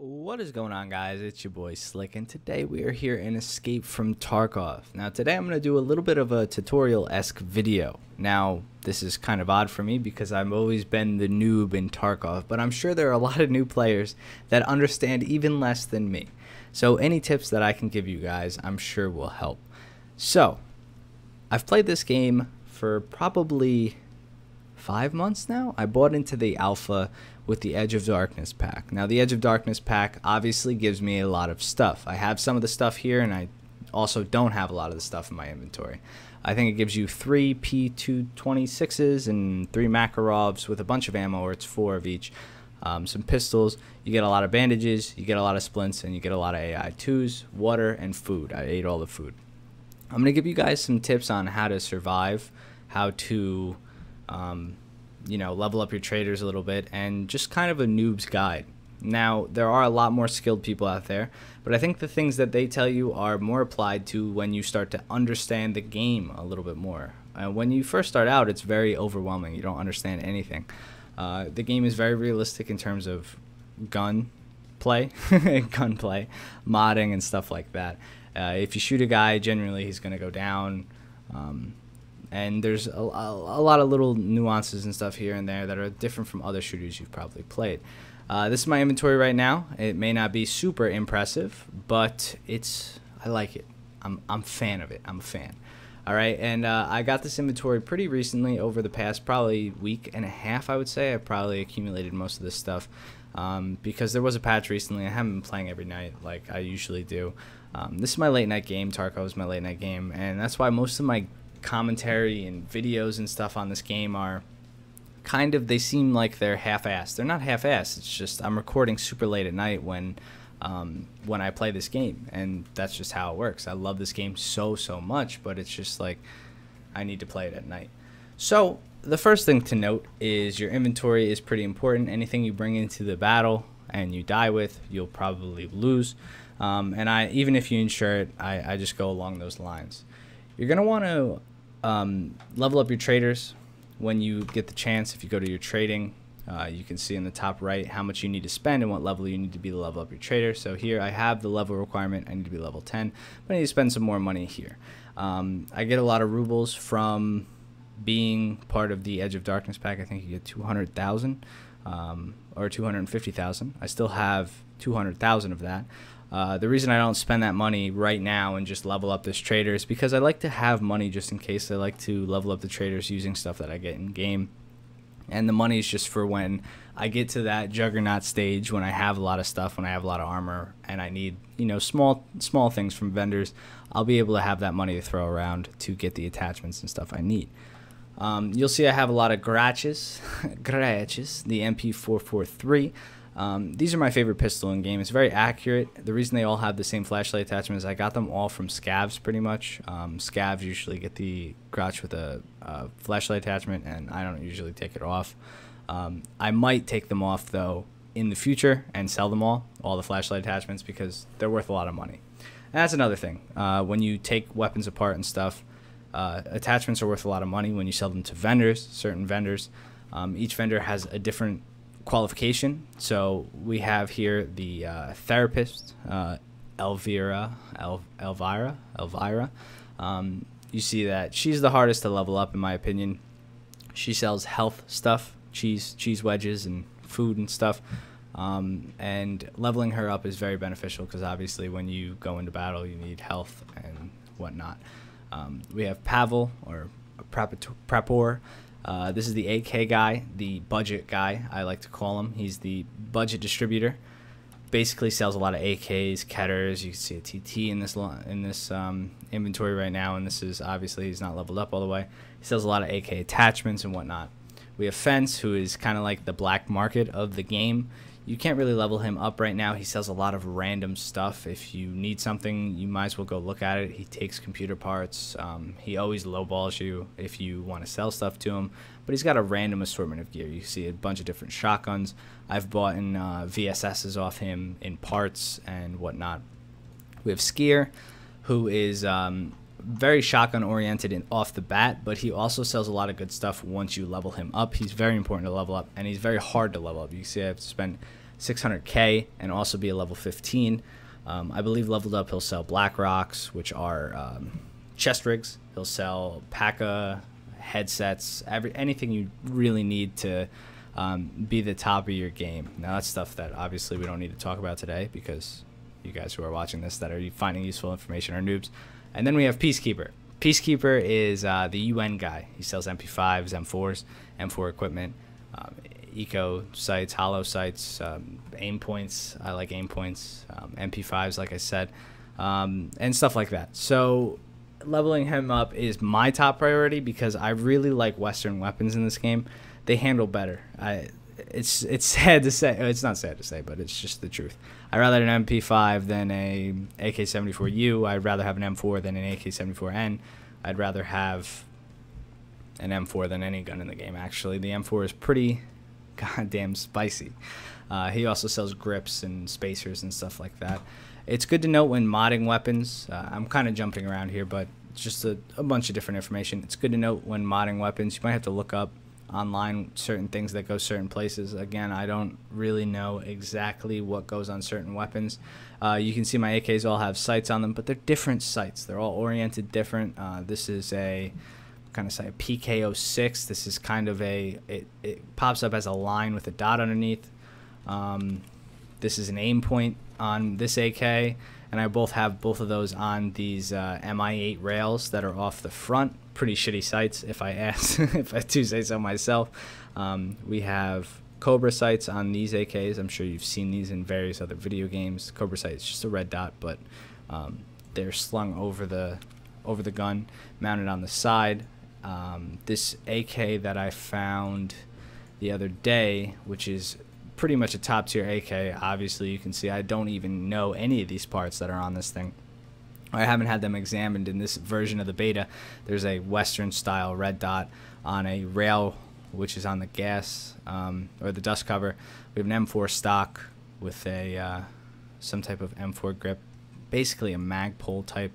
What is going on, guys? It's your boy Slick, and today we are here in Escape from Tarkov. Now today I'm going to do a little bit of a tutorial-esque video. Now this is kind of odd for me because I've always been the noob in Tarkov, but I'm sure there are a lot of new players that understand even less than me. So any tips that I can give you guys I'm sure will help. So I've played this game for probably 5 months now. I bought into the alpha with the Edge of Darkness pack. Now the Edge of Darkness pack obviously gives me a lot of stuff. I have some of the stuff here, and I also don't have a lot of the stuff in my inventory. I think it gives you 3 P226s and 3 Makarovs with a bunch of ammo, or it's 4 of each. Some pistols. You get a lot of bandages, you get a lot of splints, and you get a lot of AI2s, water, and food. I ate all the food. I'm going to give you guys some tips on how to survive, how to level up your traders a little bit, and just kind of a noob's guide. Now, there are a lot more skilled people out there, but I think the things that they tell you are more applied to when you start to understand the game a little bit more. When you first start out, it's very overwhelming. You don't understand anything. The game is very realistic in terms of gunplay, modding, and stuff like that. If you shoot a guy, generally he's going to go down. And there's a lot of little nuances and stuff here and there that are different from other shooters you've probably played. This is my inventory right now. It may not be super impressive, but I like it. I'm a fan of it. I'm a fan. All right, and I got this inventory pretty recently over the past probably week and a half, I would say. I probably accumulated most of this stuff because there was a patch recently. I haven't been playing every night like I usually do. This is my late night game. Tarkov is my late night game, and that's why most of my commentary and videos and stuff on this game are they seem like they're half-assed. They're not half-assed. It's just I'm recording super late at night when I play this game, and that's just how it works. I love this game so much, but it's just like I need to play it at night. So the first thing to note is your inventory is pretty important. Anything you bring into the battle and you die with, you'll probably lose. And even if you insure it, I just go along those lines. You're going to want to level up your traders when you get the chance. If you go to your trading, you can see in the top right how much you need to spend and what level you need to be to level up your trader. So here I have the level requirement. I need to be level 10, but I need to spend some more money here. I get a lot of rubles from being part of the Edge of Darkness pack. I think you get 200,000 or 250,000. I still have 200,000 of that. The reason I don't spend that money right now and just level up this trader is because I like to have money just in case. I like to level up the traders using stuff that I get in game. And the money is just for when I get to that juggernaut stage, when I have a lot of stuff, when I have a lot of armor, and I need, small things from vendors. I'll be able to have that money to throw around to get the attachments and stuff I need. You'll see I have a lot of Gratches, the MP443. These are my favorite pistol in game. It's very accurate. The reason they all have the same flashlight attachment is I got them all from scavs pretty much. Scavs usually get the crotch with a flashlight attachment, and I don't usually take it off. I might take them off though in the future and sell them all the flashlight attachments, because they're worth a lot of money. And that's another thing. When you take weapons apart and stuff, attachments are worth a lot of money when you sell them to vendors, certain vendors. Each vendor has a different qualification. So we have here the therapist, Elvira. You see that she's the hardest to level up in my opinion. She sells health stuff, cheese wedges and food and stuff, and leveling her up is very beneficial because obviously when you go into battle you need health and whatnot. We have Pavel, or Prapor. This is the AK guy, the budget guy, I like to call him. He's the budget distributor. Basically sells a lot of AKs, Ketters. You can see a TT in this inventory right now, and this is obviously he's not leveled up all the way. He sells a lot of AK attachments and whatnot. We have Fence, who is kind of like the black market of the game. You can't really level him up right now. He sells a lot of random stuff. If you need something, you might as well go look at it. He takes computer parts. He always lowballs you if you want to sell stuff to him. But he's got a random assortment of gear. You see a bunch of different shotguns. I've bought in VSSs off him in parts and whatnot. We have Skier, who is very shotgun oriented off the bat, but he also sells a lot of good stuff once you level him up. He's very important to level up, and he's very hard to level up. You see I have to spend 600k and also be a level 15. I believe leveled up he'll sell Black Rocks, which are chest rigs. He'll sell PACA headsets, anything you really need to be the top of your game. Now that's stuff that obviously we don't need to talk about today because you guys who are watching this that are finding useful information are noobs. And then we have Peacekeeper. Peacekeeper is the UN guy. He sells MP5s, M4s, M4 equipment, eco sights, hollow sights, aim points. I like aim points, MP5s, like I said, and stuff like that. So leveling him up is my top priority because I really like Western weapons in this game. They handle better. It's sad to say. It's not sad to say, but it's just the truth. I'd rather have an MP5 than a AK-74U. I'd rather have an M4 than an AK-74N. I'd rather have an M4 than any gun in the game, actually. The M4 is pretty goddamn spicy. He also sells grips and spacers and stuff like that. It's good to note when modding weapons. I'm kind of jumping around here, but just a bunch of different information. It's good to note when modding weapons. You might have to look up online certain things that go certain places. Again, I don't really know exactly what goes on certain weapons. You can see my AKs all have sights on them, but they're different sights. They're all oriented different. This is a kind of say a PK06. This is kind of it pops up as a line with a dot underneath. This is an aim point on this AK, and I have both of those on these MI8 rails that are off the front. Pretty shitty sights, if I if I do say so myself. We have Cobra Sites on these AKs. I'm sure you've seen these in various other video games. Cobra Sites, just a red dot, but they're slung over the gun, mounted on the side. This AK that I found the other day, which is pretty much a top tier AK. Obviously, you can see I don't even know any of these parts that are on this thing. I haven't had them examined in this version of the beta. There's a Western style red dot on a rail, which is on the gas or the dust cover. We have an M4 stock with a some type of M4 grip, basically a Magpul type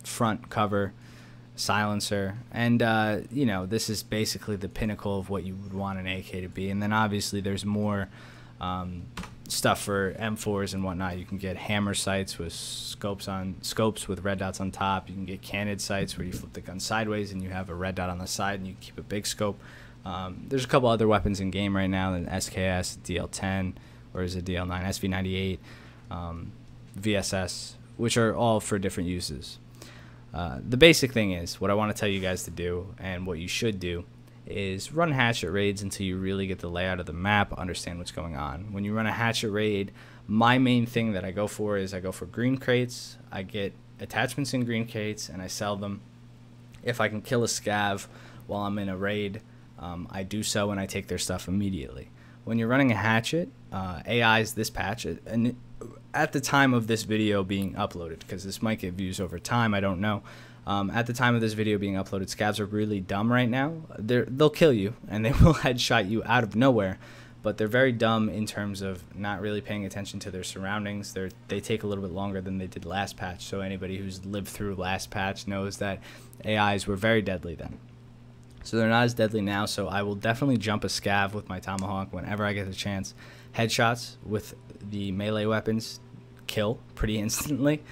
front cover, silencer, and you know, this is basically the pinnacle of what you would want an AK to be. And then obviously there's more stuff for M4s and whatnot. You can get hammer sights with scopes with red dots on top. You can get candid sights where you flip the gun sideways and you have a red dot on the side and you keep a big scope. There's a couple other weapons in game right now, the SKS, DL10, or is it DL9, SV98, VSS, which are all for different uses. The basic thing is, what I want to tell you guys to do, and what you should do, is run hatchet raids until you really get the layout of the map, understand what's going on. When you run a hatchet raid, my main thing that I go for is I go for green crates. I get attachments in green crates and I sell them. If I can kill a scav while I'm in a raid, I do so and I take their stuff immediately. When you're running a hatchet, AI's this patch, and at the time of this video being uploaded, because this might get views over time, I don't know. At the time of this video being uploaded, scavs are really dumb right now. They'll kill you, and they will headshot you out of nowhere, but they're very dumb in terms of not really paying attention to their surroundings. They take a little bit longer than they did last patch, so anybody who's lived through last patch knows that AIs were very deadly then. So they're not as deadly now, so I will definitely jump a scav with my tomahawk whenever I get the chance. Headshots with the melee weapons kill pretty instantly,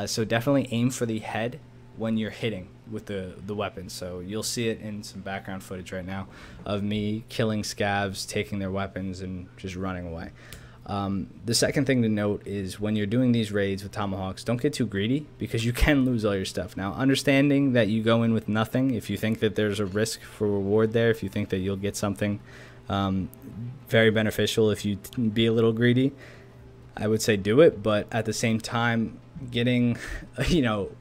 so definitely aim for the head when you're hitting with the weapon. So you'll see it in some background footage right now of me killing scavs, taking their weapons, and just running away. The second thing to note is when you're doing these raids with tomahawks, don't get too greedy because you can lose all your stuff. Now, understanding that you go in with nothing, if you think that there's a risk for reward there, if you think that you'll get something very beneficial if you be a little greedy, I would say do it. But at the same time, getting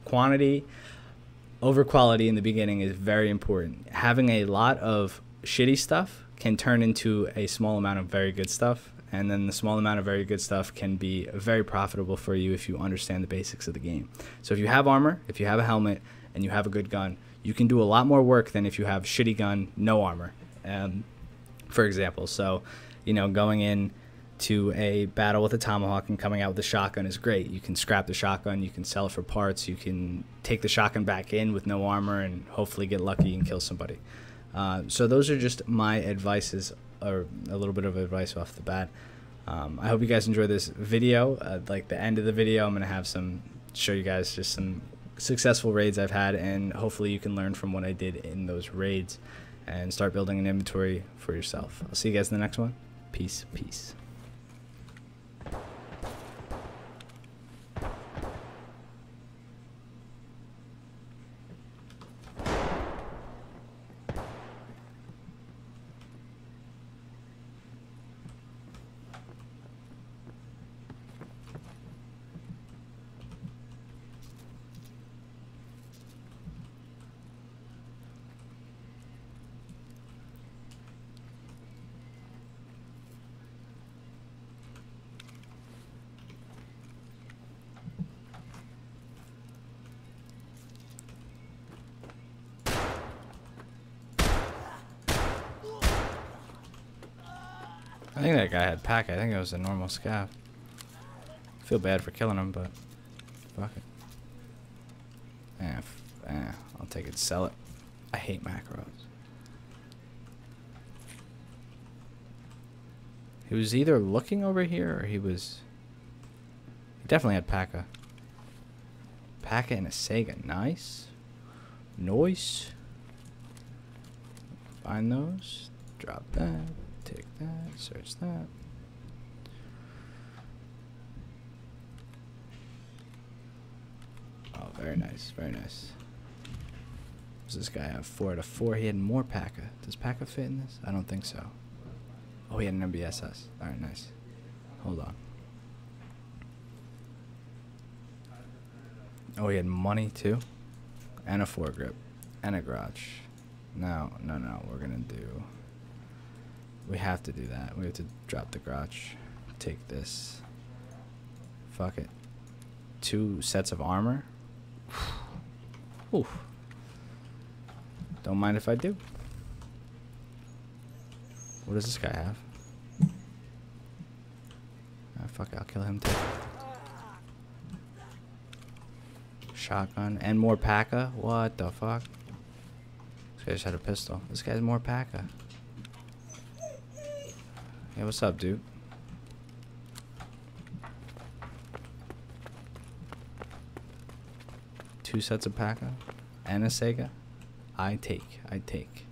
quantity over quality in the beginning is very important. Having a lot of shitty stuff can turn into a small amount of very good stuff, and then the small amount of very good stuff can be very profitable for you if you understand the basics of the game. So if you have armor, if you have a helmet, and you have a good gun, you can do a lot more work than if you have shitty gun, no armor, for example. So, going in to a battle with a tomahawk and coming out with a shotgun is great. You can scrap the shotgun, you can sell it for parts, you can take the shotgun back in with no armor and hopefully get lucky and kill somebody. So those are just my advices or a little bit of advice off the bat. I hope you guys enjoy this video. Like the end of the video, I'm gonna have show you guys just some successful raids I've had, and hopefully you can learn from what I did in those raids and start building an inventory for yourself. I'll see you guys in the next one. Peace. I think that guy had pack. I think it was a normal scav. Feel bad for killing him, but fuck it. I'll take it, sell it. I hate macros. He was either looking over here or he definitely had P.A.K.A. P.A.K.A. and a Sega. Nice. Find those. Drop that. Take that. Search that. Oh, very nice. Very nice. Does this guy have 4 out of 4? He had more P.A.K.A. Does P.A.K.A. fit in this? I don't think so. Oh, he had an MBSS. Alright, nice. Hold on. Oh, he had money too? And a foregrip. And a garage. No. We're gonna do... We have to do that. We have to drop the garage. Take this. Fuck it. 2 sets of armor. Oof. Don't mind if I do. What does this guy have? Ah, fuck it, I'll kill him too. Shotgun and more P.A.K.A. What the fuck? This guy just had a pistol. This guy's more P.A.K.A. Hey, what's up, dude? Two sets of P.A.K.A. and a Sega. I take.